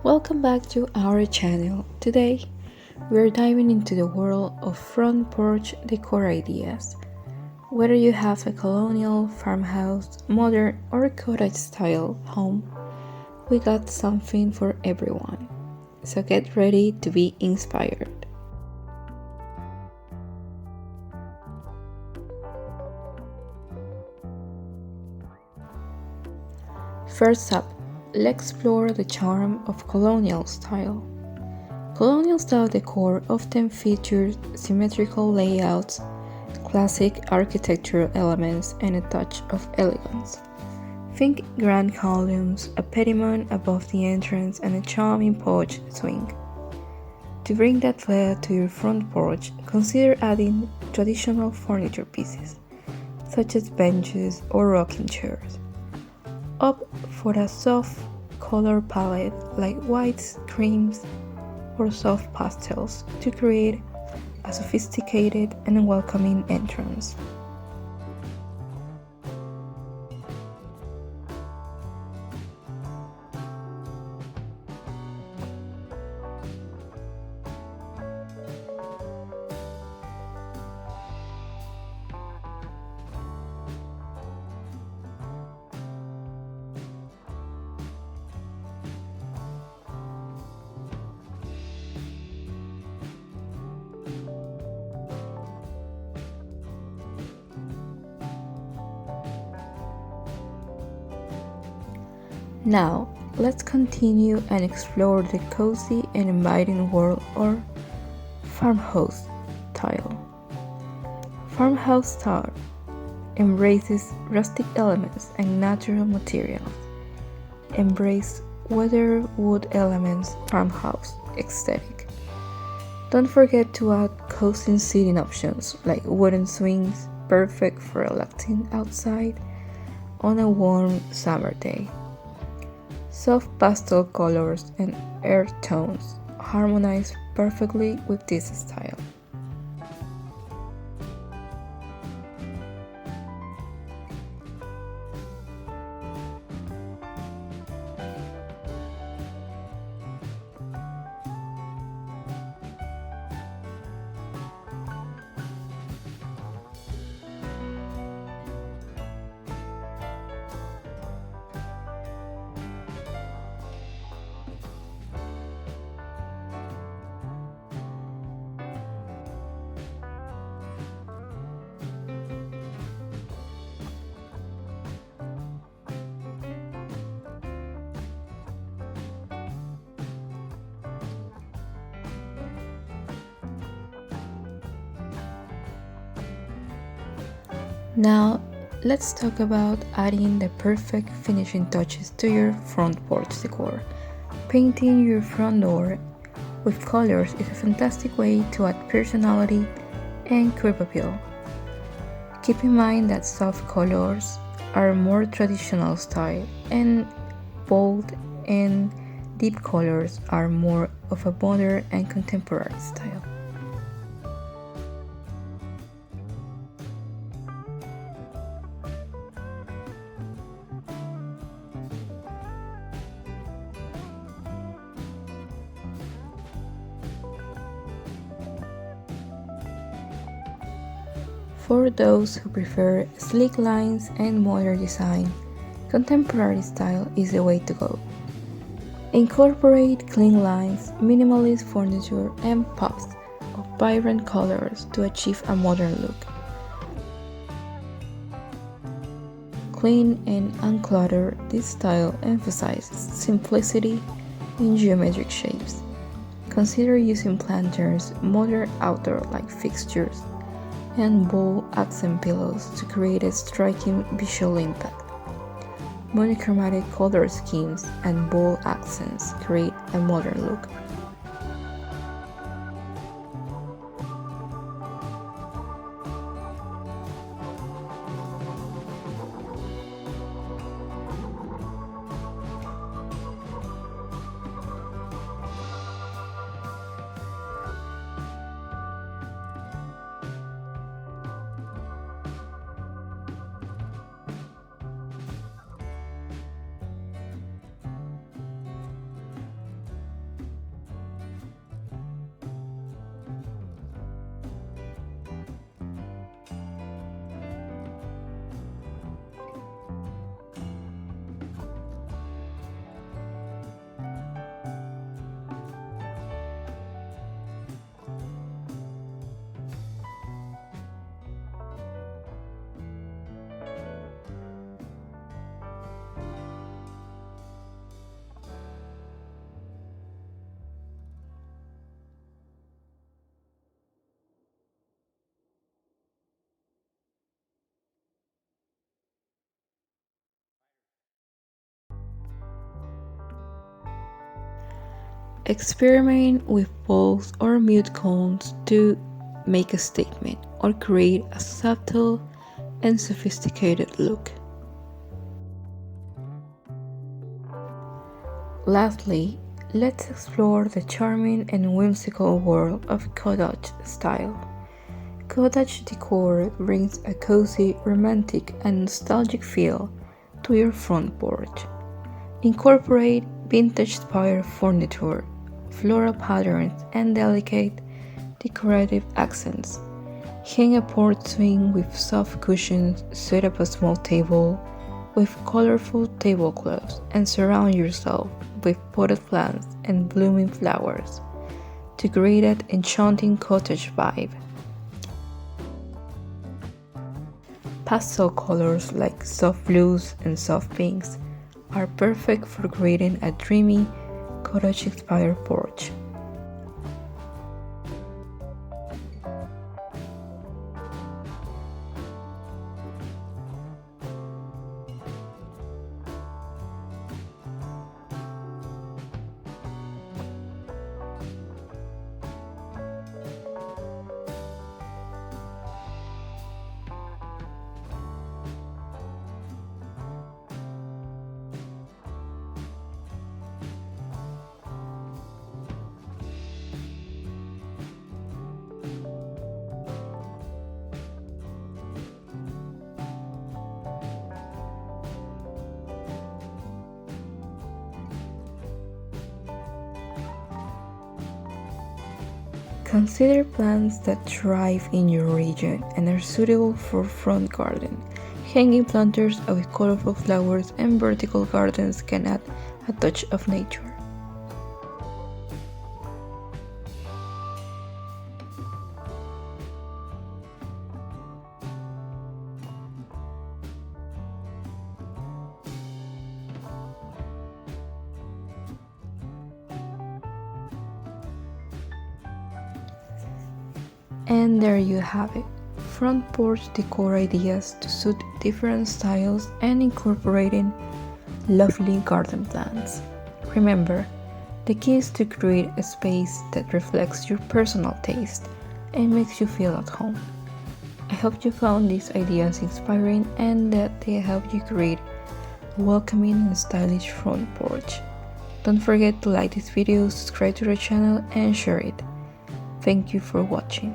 Welcome back to our channel. Today, we're diving into the world of front porch decor ideas. Whether you have a colonial, farmhouse, modern, or cottage style home, we got something for everyone. So get ready to be inspired. First up, let's explore the charm of colonial style. Colonial style decor often features symmetrical layouts, classic architectural elements, and a touch of elegance. Think grand columns, a pediment above the entrance, and a charming porch swing. To bring that flair to your front porch, consider adding traditional furniture pieces, such as benches or rocking chairs. Opt for a soft color palette like whites, creams, or soft pastels to create a sophisticated and welcoming entrance. Now, let's continue and explore the cozy and inviting world of farmhouse style. Farmhouse style embraces rustic elements and natural materials. Embrace weathered wood elements farmhouse aesthetic. Don't forget to add cozy seating options like wooden swings, perfect for relaxing outside on a warm summer day. Soft pastel colors and earth tones harmonize perfectly with this style. Now, let's talk about adding the perfect finishing touches to your front porch decor. Painting your front door with colors is a fantastic way to add personality and curb appeal. Keep in mind that soft colors are more traditional style and bold and deep colors are more of a modern and contemporary style. For those who prefer sleek lines and modern design, contemporary style is the way to go. Incorporate clean lines, minimalist furniture, and pops of vibrant colors to achieve a modern look. Clean and uncluttered, this style emphasizes simplicity in geometric shapes. Consider using planters, modern outdoor-like fixtures, and bold accent pillows to create a striking visual impact. Monochromatic color schemes and bold accents create a modern look. Experiment with balls or mute cones to make a statement or create a subtle and sophisticated look. Lastly, let's explore the charming and whimsical world of cottage style. Cottage decor brings a cozy, romantic, and nostalgic feel to your front porch. Incorporate vintage-inspired furniture, floral patterns, and delicate decorative accents. Hang a porch swing with soft cushions, set up a small table with colorful tablecloths, and surround yourself with potted plants and blooming flowers to create that enchanting cottage vibe. Pastel colors like soft blues and soft pinks are perfect for creating a dreamy, cottage-inspired porch. Consider plants that thrive in your region and are suitable for front garden. Hanging planters with colorful flowers and vertical gardens can add a touch of nature. And there you have it, front porch decor ideas to suit different styles and incorporating lovely garden plants. Remember, the key is to create a space that reflects your personal taste and makes you feel at home. I hope you found these ideas inspiring and that they helped you create a welcoming and stylish front porch. Don't forget to like this video, subscribe to the channel and share it. Thank you for watching.